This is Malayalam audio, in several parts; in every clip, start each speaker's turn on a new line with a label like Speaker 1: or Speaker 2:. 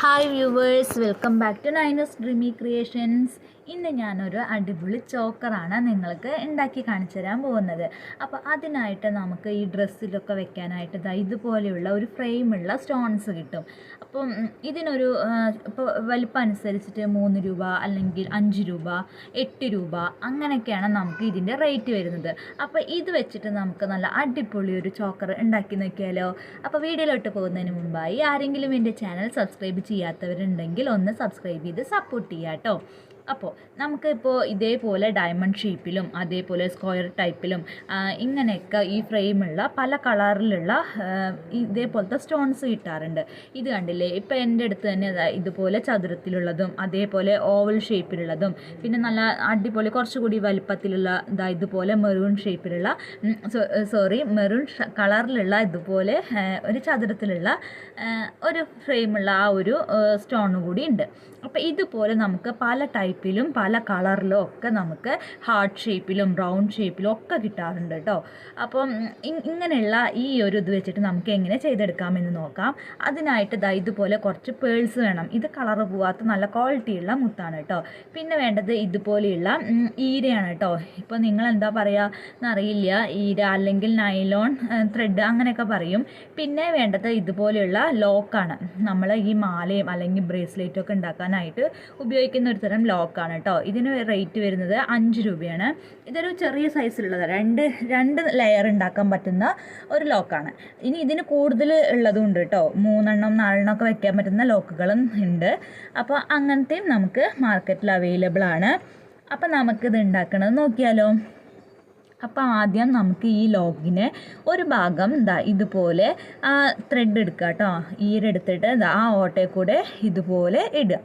Speaker 1: Hi viewers, welcome back to Nainas Dreamy Creations. ഇന്ന് ഞാനൊരു അടിപൊളി ചോക്കറാണ് നിങ്ങൾക്ക് ഉണ്ടാക്കി കാണിച്ചു തരാൻ പോകുന്നത്. അപ്പോൾ അതിനായിട്ട് നമുക്ക് ഈ ഡ്രസ്സിലൊക്കെ വെക്കാനായിട്ട് ഇതുപോലെയുള്ള ഒരു ഫ്രെയിമുള്ള സ്റ്റോൺസ് കിട്ടും. അപ്പം ഇതിനൊരു ഇപ്പോൾ വലിപ്പം അനുസരിച്ചിട്ട് 3 രൂപ അല്ലെങ്കിൽ 5 രൂപ 8 രൂപ അങ്ങനെയൊക്കെയാണ് നമുക്ക് ഇതിൻ്റെ റേറ്റ് വരുന്നത്. അപ്പോൾ ഇത് വെച്ചിട്ട് നമുക്ക് നല്ല അടിപൊളി ഒരു ചോക്കർ ഉണ്ടാക്കി നോക്കിയാലോ. അപ്പോൾ വീഡിയോയിലോട്ട് പോകുന്നതിന് മുമ്പായി ആരെങ്കിലും എൻ്റെ ചാനൽ സബ്സ്ക്രൈബ് ചെയ്യാത്തവരുണ്ടെങ്കിൽ ഒന്ന് സബ്സ്ക്രൈബ് ചെയ്ത് സപ്പോർട്ട് ചെയ്യാം കേട്ടോ. അപ്പോൾ നമുക്കിപ്പോൾ ഇതേപോലെ ഡയമണ്ട് ഷേപ്പിലും അതേപോലെ സ്ക്വയർ ടൈപ്പിലും ഇങ്ങനെയൊക്കെ ഈ ഫ്രെയിമുള്ള പല കളറിലുള്ള ഇതേപോലത്തെ സ്റ്റോൺസ് കിട്ടാറുണ്ട്. ഇത് കണ്ടില്ലേ, ഇപ്പോൾ എൻ്റെ അടുത്ത് തന്നെ ഇതുപോലെ ചതുരത്തിലുള്ളതും അതേപോലെ ഓവൽ ഷേപ്പിലുള്ളതും പിന്നെ നല്ല അടിപൊളി കുറച്ചുകൂടി വലിപ്പത്തിലുള്ള ഇതുപോലെ മെറൂൺ ഷേപ്പിലുള്ള മെറൂൺ കളറിലുള്ള ഇതുപോലെ ഒരു ചതുരത്തിലുള്ള ഒരു ഫ്രെയിമുള്ള ആ ഒരു സ്റ്റോൺ കൂടി ഉണ്ട്. അപ്പോൾ ഇതുപോലെ നമുക്ക് പല ടൈപ്പിലും പല കളറിലും ഒക്കെ നമുക്ക് ഹാർട്ട് ഷേപ്പിലും റൗണ്ട് ഷേപ്പിലും ഒക്കെ കിട്ടാറുണ്ട് കേട്ടോ. അപ്പം ഇങ്ങനെയുള്ള ഈ ഒരു ഇത് വെച്ചിട്ട് നമുക്ക് എങ്ങനെ ചെയ്തെടുക്കാമെന്ന് നോക്കാം. അതിനായിട്ട് ഇതുപോലെ കുറച്ച് പേൾസ് വേണം. ഇത് കളറ് പോവാത്ത നല്ല ക്വാളിറ്റിയുള്ള മുത്താണ് കേട്ടോ. പിന്നെ വേണ്ടത് ഇതുപോലെയുള്ള ഈരയാണ് കേട്ടോ. ഇപ്പോൾ നിങ്ങൾ എന്താ പറയുക എന്നറിയില്ല, ഈര അല്ലെങ്കിൽ നൈലോൺ ത്രെഡ് അങ്ങനെയൊക്കെ പറയും. പിന്നെ വേണ്ടത് ഇതുപോലെയുള്ള ലോക്കാണ്. നമ്മൾ ഈ മാലയും അല്ലെങ്കിൽ ബ്രേസ്ലെറ്റും ഒക്കെ ഉണ്ടാക്കാനായിട്ട് ഉപയോഗിക്കുന്ന ഒരു തരം ലോക്കാണ് കേട്ടോ. ഇതിന് റേറ്റ് വരുന്നത് 5 രൂപയാണ്. ഇതൊരു ചെറിയ സൈസിലുള്ളത് രണ്ട് ലെയർ ഉണ്ടാക്കാൻ പറ്റുന്ന ഒരു ലോക്കാണ്. ഇനി ഇതിന് കൂടുതൽ ഉള്ളതും ഉണ്ട് കേട്ടോ. 3 എണ്ണം 4 എണ്ണം ഒക്കെ വെക്കാൻ പറ്റുന്ന ലോക്കുകളും ഉണ്ട്. അപ്പോൾ അങ്ങനത്തെയും നമുക്ക് മാർക്കറ്റിൽ അവൈലബിൾ ആണ്. അപ്പോൾ നമുക്കിത് ഉണ്ടാക്കണത് നോക്കിയാലോ. അപ്പോൾ ആദ്യം നമുക്ക് ഈ ലോക്കിന് ഒരു ഭാഗം ഇതുപോലെ ത്രെഡ് എടുക്കുക കേട്ടോ. ഈരെടുത്തിട്ട് ആ ഓട്ടയിൽ കൂടെ ഇതുപോലെ ഇടുക.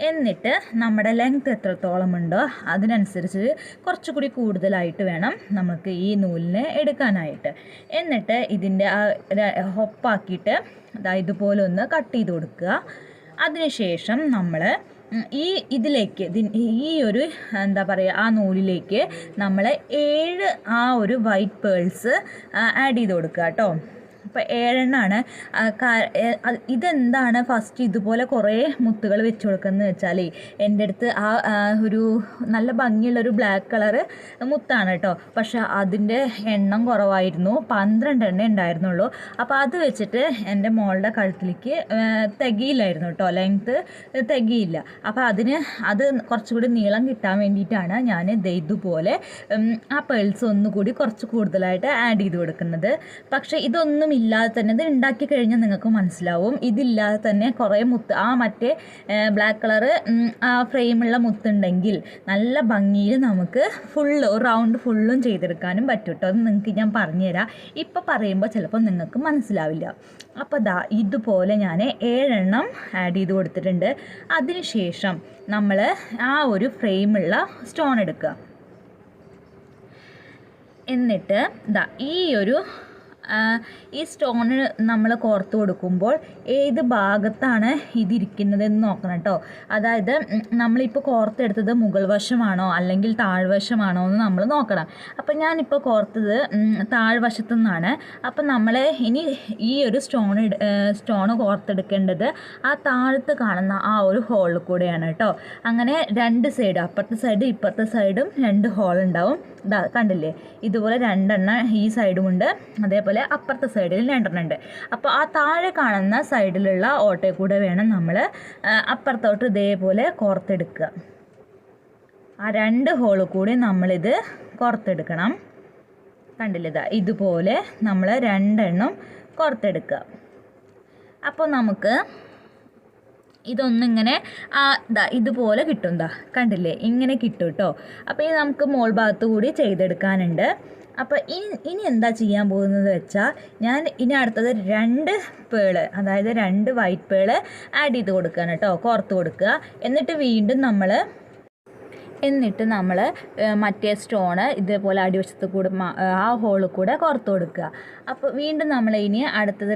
Speaker 1: എന്നിട്ട് നമ്മുടെ ലെങ്ത് എത്രത്തോളം ഉണ്ടോ അതിനനുസരിച്ച് കുറച്ചുകൂടി കൂടുതലായിട്ട് വേണം നമുക്ക് ഈ നൂലിനെ എടുക്കാനായിട്ട്. എന്നിട്ട് ഇതിൻ്റെ ഹൊപ്പാക്കിയിട്ട് ഇതുപോലെ ഒന്ന് കട്ട് ചെയ്ത് കൊടുക്കുക. അതിനുശേഷം നമ്മൾ ഇതിലേക്ക് ഈ ഒരു എന്താ പറയുക ആ നൂലിലേക്ക് നമ്മൾ 7 ആ ഒരു വൈറ്റ് പേൾസ് ആഡ് ചെയ്ത് കൊടുക്കുക കേട്ടോ. അപ്പോൾ 7 എണ്ണമാണ്. ഇതെന്താണ് ഫസ്റ്റ് ഇതുപോലെ കുറേ മുത്തുകൾ വെച്ച് കൊടുക്കുന്നത് വെച്ചാൽ എൻ്റെ അടുത്ത് ഒരു നല്ല ഭംഗിയുള്ളൊരു ബ്ലാക്ക് കളറ് മുത്താണ് കേട്ടോ. പക്ഷെ അതിൻ്റെ എണ്ണം കുറവായിരുന്നു, 12 എണ്ണേ ഉണ്ടായിരുന്നുള്ളൂ. അപ്പോൾ അത് വെച്ചിട്ട് എൻ്റെ മോളുടെ കഴുത്തിലേക്ക് തികയില്ലായിരുന്നു കേട്ടോ, ലെങ്ത്ത് തികയില്ല. അപ്പോൾ അത് കുറച്ചുകൂടി നീളം കിട്ടാൻ വേണ്ടിയിട്ടാണ് ഞാൻ ഇതുപോലെ ആ പേൾസ് ഒന്നുകൂടി കുറച്ച് കൂടുതലായിട്ട് ആഡ് ചെയ്ത് കൊടുക്കുന്നത്. പക്ഷേ ഇതൊന്നും ഇല്ലാതെ തന്നെ ഇത് ഉണ്ടാക്കി കഴിഞ്ഞാൽ നിങ്ങൾക്ക് മനസ്സിലാവും. ഇതില്ലാതെ തന്നെ കുറേ മുത്ത് മറ്റേ ബ്ലാക്ക് കളറ് ആ ഫ്രെയിമുള്ള മുത്തുണ്ടെങ്കിൽ നല്ല ഭംഗിയിൽ നമുക്ക് റൗണ്ട് ഫുള്ളും ചെയ്തെടുക്കാനും പറ്റും കേട്ടോ. അത് നിങ്ങൾക്ക് ഞാൻ പറഞ്ഞുതരാം. ഇപ്പം പറയുമ്പോൾ ചിലപ്പോൾ നിങ്ങൾക്ക് മനസ്സിലാവില്ല. അപ്പോൾ ഇതുപോലെ ഞാൻ 7 എണ്ണം ആഡ് ചെയ്ത് കൊടുത്തിട്ടുണ്ട്. അതിനുശേഷം നമ്മൾ ആ ഒരു ഫ്രെയിമുള്ള സ്റ്റോൺ എടുക്കുക. എന്നിട്ട് ഈ സ്റ്റോണ് നമ്മൾ കോർത്ത് കൊടുക്കുമ്പോൾ ഏത് ഭാഗത്താണ് ഇതിരിക്കുന്നതെന്ന് നോക്കണം കേട്ടോ. അതായത് നമ്മളിപ്പോൾ കോർത്തെടുത്തത് മുകൾ വശമാണോ അല്ലെങ്കിൽ താഴ്വശമാണോ എന്ന് നമ്മൾ നോക്കണം. അപ്പം ഞാനിപ്പോൾ കോർത്തത് താഴ്വശത്തു നിന്നാണ്. അപ്പം നമ്മൾ ഇനി ഈ ഒരു സ്റ്റോണ് കോർത്തെടുക്കേണ്ടത് ആ താഴത്ത് കാണുന്ന ആ ഒരു ഹോളിൽ കൂടെയാണ് കേട്ടോ. അങ്ങനെ 2 സൈഡ്, അപ്പുറത്തെ സൈഡ് ഇപ്പുറത്തെ സൈഡും 2 ഹോൾ ഉണ്ടാവും. കണ്ടില്ലേ, ഇതുപോലെ 2 എണ്ണം ഈ സൈഡുമുണ്ട്, അതേപോലെ അപ്പുറത്തെ സൈഡിൽ 2 എണ്ണം ഉണ്ട്. അപ്പോൾ ആ താഴെ കാണുന്ന സൈഡിലുള്ള ഓട്ടയിൽ കൂടെ വേണം നമ്മൾ അപ്പുറത്തോട്ട് ഇതേപോലെ കോർത്തെടുക്കുക. ആ 2 ഹോളിൽ കൂടി നമ്മളിത് കോർത്തെടുക്കണം. കണ്ടില്ലേ, ഇതുപോലെ നമ്മൾ 2 എണ്ണം കോർത്തെടുക്കുക. അപ്പോൾ നമുക്ക് ഇതൊന്നിങ്ങനെ ഇതുപോലെ കിട്ടും. കണ്ടില്ലേ, ഇങ്ങനെ കിട്ടും കേട്ടോ. അപ്പോൾ ഇത് നമുക്ക് മോൾ ഭാഗത്ത് കൂടി ചെയ്തെടുക്കാനുണ്ട്. അപ്പോൾ ഇനി എന്താ ചെയ്യാൻ പോകുന്നത് വെച്ചാൽ ഞാൻ ഇനി അടുത്തത് 2 പേള്, അതായത് 2 വൈറ്റ് പേള് ആഡ് ചെയ്ത് കൊടുക്കുകയാണ് കേട്ടോ, കോർത്ത് കൊടുക്കുക. എന്നിട്ട് നമ്മൾ മറ്റേ സ്റ്റോണ് ഇതേപോലെ അടിവശത്ത് കൂടെ ആ ഹോളിൽ കൂടെ കോർത്ത് കൊടുക്കുക. അപ്പോൾ വീണ്ടും നമ്മൾ ഇനി അടുത്തത്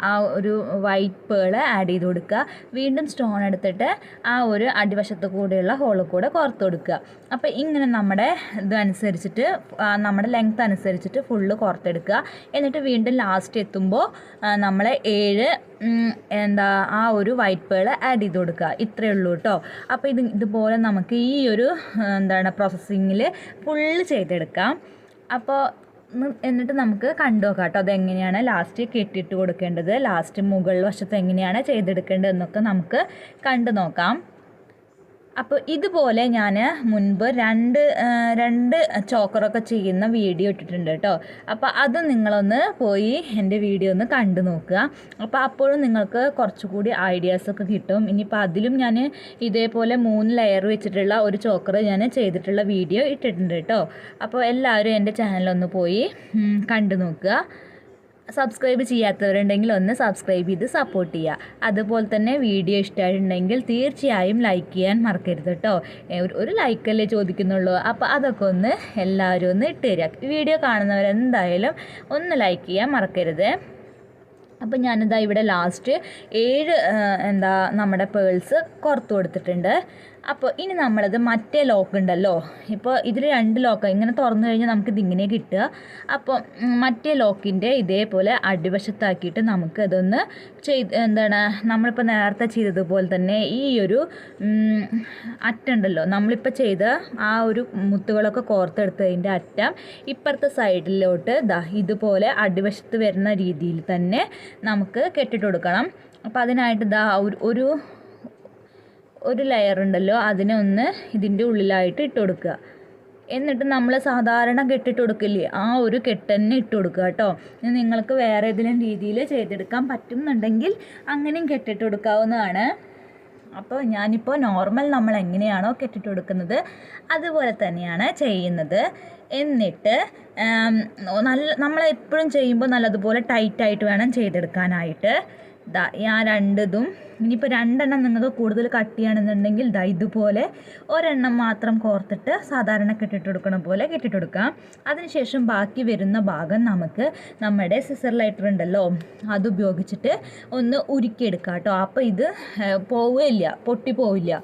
Speaker 1: ആ ഒരു വൈറ്റ് പേൾ ആഡ് ചെയ്ത് കൊടുക്കുക. വീണ്ടും സ്റ്റോൺ എടുത്തിട്ട് ആ ഒരു അടിവശത്ത് കൂടെയുള്ള ഹോളിൽ കൂടെ കോർത്ത് കൊടുക്കുക. അപ്പോൾ ഇങ്ങനെ നമ്മുടെ ഇതനുസരിച്ചിട്ട് നമ്മുടെ ലെങ്ത് അനുസരിച്ചിട്ട് ഫുള്ള് കോർത്തെടുക്കുക. എന്നിട്ട് വീണ്ടും ലാസ്റ്റ് എത്തുമ്പോൾ നമ്മൾ 7 ആ ഒരു വൈറ്റ് പേൾ ആഡ് ചെയ്ത് കൊടുക്കുക. ഇത്രയേ ഉള്ളൂ കേട്ടോ. അപ്പോൾ ഇതുപോലെ നമുക്ക് ഈ ഒരു പ്രോസസ്സിങ്ങിൽ ഫുള്ള് ചെയ്തെടുക്കാം. അപ്പോൾ എന്നിട്ട് നമുക്ക് കണ്ടു നോക്കാം കേട്ടോ അതെങ്ങനെയാണ് ലാസ്റ്റ് കെട്ടിയിട്ട് കൊടുക്കേണ്ടത്, ലാസ്റ്റ് മുകൾ വശത്ത് എങ്ങനെയാണ് ചെയ്തെടുക്കേണ്ടത് എന്നൊക്കെ നമുക്ക് കണ്ടു നോക്കാം. അപ്പോൾ ഇതുപോലെ ഞാൻ മുൻപ് രണ്ട് ചോക്കറൊക്കെ ചെയ്യുന്ന വീഡിയോ ഇട്ടിട്ടുണ്ട് കേട്ടോ. അപ്പോൾ അത് നിങ്ങളൊന്ന് പോയി എൻ്റെ വീഡിയോ ഒന്ന് കണ്ടു നോക്കുക. അപ്പോൾ അപ്പോഴും നിങ്ങൾക്ക് കുറച്ചുകൂടി ഐഡിയാസൊക്കെ കിട്ടും. ഇനിയിപ്പോൾ അതിലും ഞാൻ ഇതേപോലെ 3 ലെയർ വെച്ചിട്ടുള്ള ഒരു ചോക്കർ ഞാൻ ചെയ്തിട്ടുള്ള വീഡിയോ ഇട്ടിട്ടുണ്ട് കേട്ടോ. അപ്പോൾ എല്ലാവരും എൻ്റെ ചാനലൊന്ന് പോയി കണ്ടു നോക്കുക. സബ്സ്ക്രൈബ് ചെയ്യാത്തവരുണ്ടെങ്കിൽ ഒന്ന് സബ്സ്ക്രൈബ് ചെയ്ത് സപ്പോർട്ട് ചെയ്യുക. അതുപോലെ തന്നെ വീഡിയോ ഇഷ്ടമായിട്ടുണ്ടെങ്കിൽ തീർച്ചയായും ലൈക്ക് ചെയ്യാൻ മറക്കരുത് കേട്ടോ. ഒരു ലൈക്കല്ലേ ചോദിക്കുന്നുള്ളൂ. അപ്പോൾ അതൊക്കെ ഒന്ന് എല്ലാവരും ഒന്ന് ഇട്ട് തരിക. വീഡിയോ കാണുന്നവരെന്തായാലും ഒന്ന് ലൈക്ക് ചെയ്യാൻ മറക്കരുത്. അപ്പോൾ ഞാനിതാ ഇവിടെ ലാസ്റ്റ് 7 നമ്മുടെ പേൾസ് കോർത്ത് കൊടുത്തിട്ടുണ്ട്. അപ്പോൾ ഇനി നമ്മളത് മറ്റേ ലോക്ക് ഉണ്ടല്ലോ, ഇപ്പോൾ ഇതിൽ 2 ലോക്ക് ഇങ്ങനെ തുറന്നു കഴിഞ്ഞാൽ നമുക്കിതിങ്ങനെ കിട്ടുക. അപ്പോൾ മറ്റേ ലോക്കിൻ്റെ ഇതേപോലെ അടിവശത്താക്കിയിട്ട് നമുക്കതൊന്ന് നമ്മളിപ്പോൾ നേരത്തെ ചെയ്തതുപോലെ തന്നെ ഈ ഒരു അറ്റുണ്ടല്ലോ, നമ്മളിപ്പോൾ ചെയ്ത ആ ഒരു മുത്തുകളൊക്കെ കോർത്തെടുത്തതിൻ്റെ അറ്റം ഇപ്പുറത്തെ സൈഡിലോട്ട് ഇതുപോലെ അടിവശത്ത് വരുന്ന രീതിയിൽ തന്നെ നമുക്ക് കെട്ടിട്ട് കൊടുക്കണം. അപ്പോൾ അതിനായിട്ട് ഒരു ലെയർ ഉണ്ടല്ലോ അതിനെ ഒന്ന് ഇതിൻ്റെ ഉള്ളിലായിട്ട് ഇട്ട് കൊടുക്കുക. എന്നിട്ട് നമ്മൾ സാധാരണ കെട്ടിട്ട് കൊടുക്കില്ലേ ആ ഒരു കെട്ടന്നെ ഇട്ട് കൊടുക്കുക കേട്ടോ. നിങ്ങൾക്ക് വേറെ ഏതെങ്കിലും രീതിയിൽ ചെയ്തെടുക്കാൻ പറ്റുന്നുണ്ടെങ്കിൽ അങ്ങനെയും കെട്ടിട്ട് കൊടുക്കാവുന്നതാണ്. അപ്പോൾ ഞാനിപ്പോൾ നോർമൽ നമ്മൾ എങ്ങനെയാണോ കെട്ടിട്ട് കൊടുക്കുന്നത് അതുപോലെ തന്നെയാണ് ചെയ്യുന്നത്. എന്നിട്ട് നമ്മളെപ്പോഴും ചെയ്യുമ്പോൾ നല്ലതുപോലെ ടൈറ്റായിട്ട് വേണം ചെയ്തെടുക്കാനായിട്ട്. ഞാൻ രണ്ടിതും ഇനിയിപ്പോൾ 2 എണ്ണം നിങ്ങൾക്ക് കൂടുതൽ കട്ട് ചെയ്യണമെന്നുണ്ടെങ്കിൽ ഇതുപോലെ ഒരെണ്ണം മാത്രം കോർത്തിട്ട് സാധാരണ കെട്ടിട്ട് കൊടുക്കണ പോലെ കെട്ടിട്ട് കൊടുക്കാം. അതിനുശേഷം ബാക്കി വരുന്ന ഭാഗം നമുക്ക് നമ്മുടെ സിസർ ലൈറ്റർ ഉണ്ടല്ലോ അത് ഉപയോഗിച്ചിട്ട് ഒന്ന് ഉരുക്കിയെടുക്കാം കേട്ടോ. അപ്പോൾ ഇത് പോവുകയില്ല, പൊട്ടിപ്പോവില്ല.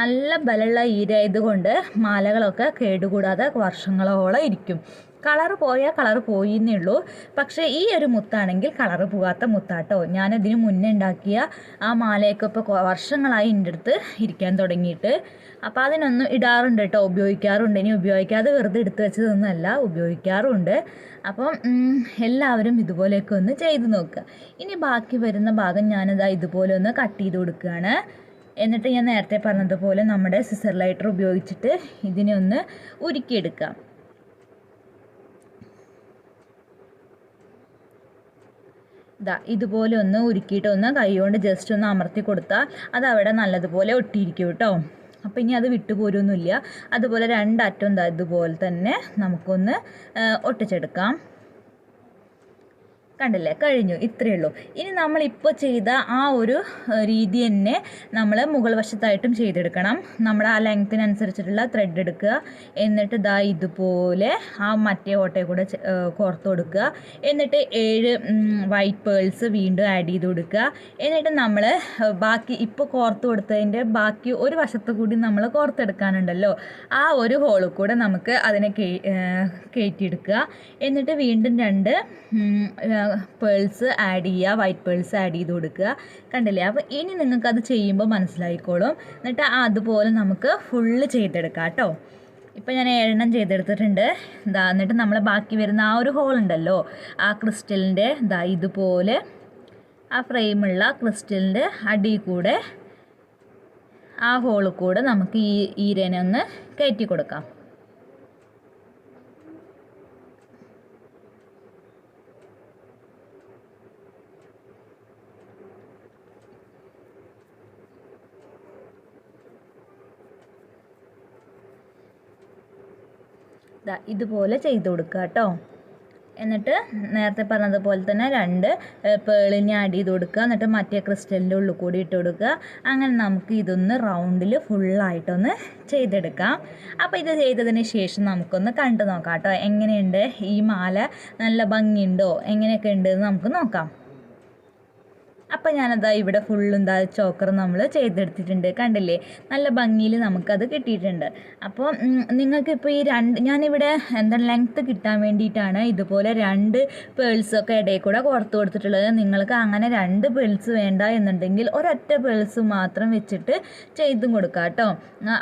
Speaker 1: നല്ല ബലമുള്ള ഈരായതുകൊണ്ട് മാലകളൊക്കെ കേടുകൂടാതെ വർഷങ്ങളോളം ഇരിക്കും. കളറ് പോയാൽ കളറ് പോയിന്നേ ഉള്ളൂ. പക്ഷേ ഈ ഒരു മുത്താണെങ്കിൽ കളറ് പോകാത്ത മുത്താട്ടോ. ഞാനതിന് മുന്നേ ഉണ്ടാക്കിയ ആ മാലയൊക്കെ ഇപ്പോൾ വർഷങ്ങളായി എൻ്റെ അടുത്ത് ഇരിക്കാൻ തുടങ്ങിയിട്ട്. അപ്പോൾ അതിനൊന്നും ഇടാറുണ്ട് കേട്ടോ, ഉപയോഗിക്കാറുണ്ട്. ഇനി ഉപയോഗിക്കാതെ വെറുതെ എടുത്ത് വെച്ചതൊന്നുമല്ല, ഉപയോഗിക്കാറുണ്ട്. അപ്പം എല്ലാവരും ഇതുപോലെയൊക്കെ ഒന്ന് ചെയ്ത് നോക്കുക. ഇനി ബാക്കി വരുന്ന ഭാഗം ഞാനിതാ ഇതുപോലെ ഒന്ന് കട്ട് ചെയ്ത് കൊടുക്കുകയാണ്. എന്നിട്ട് ഞാൻ നേരത്തെ പറഞ്ഞതുപോലെ നമ്മുടെ സിസർ ലൈറ്റർ ഉപയോഗിച്ചിട്ട് ഇതിനെ ഒന്ന് ഉരുക്കിയെടുക്കാം. ഇതുപോലെ ഒന്ന് ഉരുക്കിയിട്ട് ഒന്ന് കൈ കൊണ്ട് ജസ്റ്റ് ഒന്ന് അമർത്തി കൊടുത്താൽ അതവിടെ നല്ലതുപോലെ ഒട്ടിയിരിക്കും കേട്ടോ. അപ്പോൾ ഇനി അത് വിട്ടുപോരൊന്നുമില്ല. അതുപോലെ 2 അറ്റം ഇതുപോലെ തന്നെ നമുക്കൊന്ന് ഒട്ടിച്ചെടുക്കാം. കണ്ടില്ലേ, കഴിഞ്ഞു. ഇത്രയേ ഉള്ളൂ. ഇനി നമ്മളിപ്പോൾ ചെയ്ത ആ ഒരു രീതി തന്നെ നമ്മൾ മുകൾ വശത്തായിട്ടും ചെയ്തെടുക്കണം. നമ്മൾ ആ ലെങ്ത്തിനനുസരിച്ചിട്ടുള്ള ത്രെഡ് എടുക്കുക. എന്നിട്ട് ഇതുപോലെ ആ മറ്റേ ഓട്ടയെ കൂടെ കോർത്ത് കൊടുക്കുക. എന്നിട്ട് 7 വൈറ്റ് പേൾസ് വീണ്ടും ആഡ് ചെയ്ത് കൊടുക്കുക. എന്നിട്ട് നമ്മൾ ബാക്കി ഇപ്പോൾ കോർത്ത് കൊടുത്തതിൻ്റെ ബാക്കി ഒരു വശത്ത് കൂടി നമ്മൾ കോർത്തെടുക്കാനുണ്ടല്ലോ, ആ ഒരു ഹോളിൽ കൂടെ നമുക്ക് അതിനെ കയറ്റിയെടുക്കുക. എന്നിട്ട് വീണ്ടും 2 പേൾസ് ആഡ് ചെയ്യുക, വൈറ്റ് പേൾസ് ആഡ് ചെയ്ത് കൊടുക്കുക. കണ്ടില്ലേ? അപ്പോൾ ഇനി നിങ്ങൾക്കത് ചെയ്യുമ്പോൾ മനസ്സിലായിക്കോളും. എന്നിട്ട് അതുപോലെ നമുക്ക് ഫുള്ള് ചെയ്തെടുക്കാം കേട്ടോ. ഇപ്പോൾ ഞാൻ 7 എണ്ണം ചെയ്തെടുത്തിട്ടുണ്ട്. എന്നിട്ട് നമ്മൾ ബാക്കി വരുന്ന ആ ഒരു ഹോൾ ഉണ്ടല്ലോ, ആ ക്രിസ്റ്റലിൻ്റെ ഇതുപോലെ ആ ഫ്രെയിമുള്ള ക്രിസ്റ്റലിൻ്റെ അടിയിൽ കൂടെ ആ ഹോളിൽ കൂടെ നമുക്ക് ഈ ഈരനെ ഒന്ന് കയറ്റി കൊടുക്കാം. ഇതുപോലെ ചെയ്ത് കൊടുക്കുക കേട്ടോ. എന്നിട്ട് നേരത്തെ പറഞ്ഞതുപോലെ തന്നെ 2 പേളിനെ ആഡ് ചെയ്ത് കൊടുക്കുക. എന്നിട്ട് മറ്റേ ക്രിസ്റ്റലിൻ്റെ ഉള്ളിൽ കൂടി ഇട്ട് കൊടുക്കുക. അങ്ങനെ നമുക്ക് ഇതൊന്ന് റൗണ്ടിൽ ഫുള്ളായിട്ടൊന്ന് ചെയ്തെടുക്കാം. അപ്പോൾ ഇത് ചെയ്തതിന് ശേഷം നമുക്കൊന്ന് കണ്ടു നോക്കാം കേട്ടോ, എങ്ങനെയുണ്ട് ഈ മാല, നല്ല ഭംഗിയുണ്ടോ, എങ്ങനെയൊക്കെ ഉണ്ടെന്ന് നമുക്ക് നോക്കാം. അപ്പോൾ ഞാനതാ ഇവിടെ ഫുള്ളും ചോക്കർ നമ്മൾ ചെയ്തെടുത്തിട്ടുണ്ട്. കണ്ടില്ലേ, നല്ല ഭംഗിയിൽ നമുക്കത് കിട്ടിയിട്ടുണ്ട്. അപ്പോൾ നിങ്ങൾക്കിപ്പോൾ ഈ ഞാനിവിടെ ലെങ്ത്ത് കിട്ടാൻ വേണ്ടിയിട്ടാണ് ഇതുപോലെ 2 പേൾസൊക്കെ ഇടയിൽ കൂടെ കോർത്ത് കൊടുത്തിട്ടുള്ളത്. നിങ്ങൾക്ക് അങ്ങനെ 2 പേൾസ് വേണ്ട എന്നുണ്ടെങ്കിൽ ഒരൊറ്റ പേൾസ് മാത്രം വെച്ചിട്ട് ചെയ്തും കൊടുക്കാം കേട്ടോ.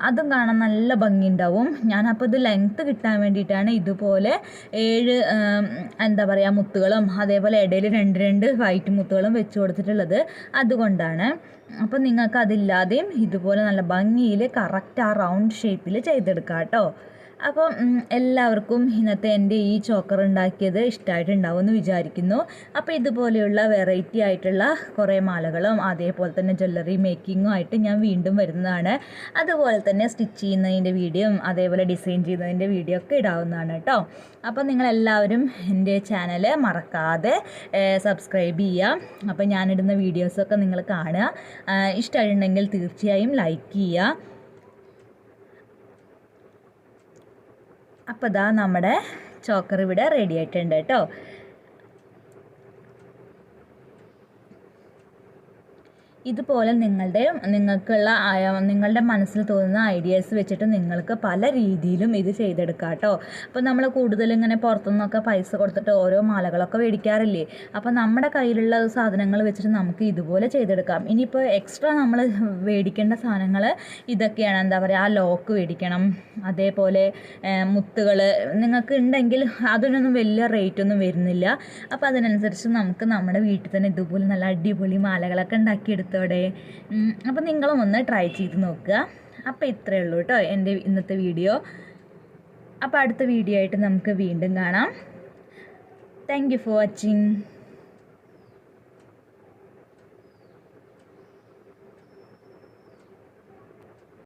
Speaker 1: അതും കാണാൻ നല്ല ഭംഗിയുണ്ടാവും. ഞാനപ്പോൾ ഇത് ലെങ്ത്ത് കിട്ടാൻ വേണ്ടിയിട്ടാണ് ഇതുപോലെ 7 എന്താ പറയുക മുത്തുകളും അതേപോലെ ഇടയിൽ 2 വൈറ്റ് മുത്തുകളും വെച്ച് കൊടുത്തിട്ടുള്ളത്. അതുകൊണ്ടാണ്. അപ്പോൾ നിങ്ങൾക്ക് അതില്ലാതെയും ഇതുപോലെ നല്ല ഭംഗിയിൽ കറക്റ്റ് ആ റൗണ്ട് ഷേപ്പിൽ ചെയ്തെടുക്കാം കേട്ടോ. അപ്പോൾ എല്ലാവർക്കും ഇന്നത്തെ എൻ്റെ ഈ ചോക്കർ ഉണ്ടാക്കിയത് ഇഷ്ടമായിട്ടുണ്ടാവും എന്ന് വിചാരിക്കുന്നു. അപ്പോൾ ഇതുപോലെയുള്ള വെറൈറ്റി ആയിട്ടുള്ള കുറേ മാലകളും അതേപോലെ തന്നെ ജ്വല്ലറി മേക്കിങ്ങും ആയിട്ട് ഞാൻ വീണ്ടും വരുന്നതാണ്. അതുപോലെ തന്നെ സ്റ്റിച്ച് ചെയ്യുന്നതിൻ്റെ വീഡിയോയും അതേപോലെ ഡിസൈൻ ചെയ്യുന്നതിൻ്റെ വീഡിയോ ഒക്കെ ഇടാവുന്നതാണ് കേട്ടോ. അപ്പോൾ നിങ്ങളെല്ലാവരും എൻ്റെ ചാനൽ മറക്കാതെ സബ്സ്ക്രൈബ് ചെയ്യുക. അപ്പോൾ ഞാനിടുന്ന വീഡിയോസൊക്കെ നിങ്ങൾ കാണുക. ഇഷ്ടമായിട്ടുണ്ടെങ്കിൽ തീർച്ചയായും ലൈക്ക് ചെയ്യുക. അപ്പോൾ ഇതാ നമ്മുടെ ചോക്കർ ഇവിടെ റെഡി ആയിട്ടുണ്ട് കേട്ടോ. ഇതുപോലെ നിങ്ങളുടെ മനസ്സിൽ തോന്നുന്ന ഐഡിയാസ് വെച്ചിട്ട് നിങ്ങൾക്ക് പല രീതിയിലും ഇത് ചെയ്തെടുക്കാം കേട്ടോ. അപ്പോൾ നമ്മൾ കൂടുതൽ ഇങ്ങനെ പുറത്തുനിന്നൊക്കെ പൈസ കൊടുത്തിട്ട് ഓരോ മാലകളൊക്കെ മേടിക്കാറില്ലേ. അപ്പോൾ നമ്മുടെ കയ്യിലുള്ള സാധനങ്ങൾ വെച്ചിട്ട് നമുക്ക് ഇതുപോലെ ചെയ്തെടുക്കാം. ഇനിയിപ്പോൾ എക്സ്ട്രാ നമ്മൾ മേടിക്കേണ്ട സാധനങ്ങൾ ഇതൊക്കെയാണ്. എന്താ പറയുക, ആ ലോക്ക് മേടിക്കണം, അതേപോലെ മുത്തുകൾ നിങ്ങൾക്ക് ഉണ്ടെങ്കിൽ അതിനൊന്നും വലിയ റേറ്റൊന്നും വരുന്നില്ല. അപ്പോൾ അതിനനുസരിച്ച് നമുക്ക് നമ്മുടെ വീട്ടിൽ തന്നെ ഇതുപോലെ നല്ല അടിപൊളി മാലകളൊക്കെ ഉണ്ടാക്കിയെടുത്തോടെ. അപ്പോൾ നിങ്ങളും ഒന്ന് ട്രൈ ചെയ്ത് നോക്കുക. അപ്പോൾ ഇത്രയേ ഉള്ളൂ കേട്ടോ എൻ്റെ ഇന്നത്തെ വീഡിയോ. അപ്പോൾ അടുത്ത വീഡിയോ ആയിട്ട് നമുക്ക് വീണ്ടും കാണാം. Thank you for watching.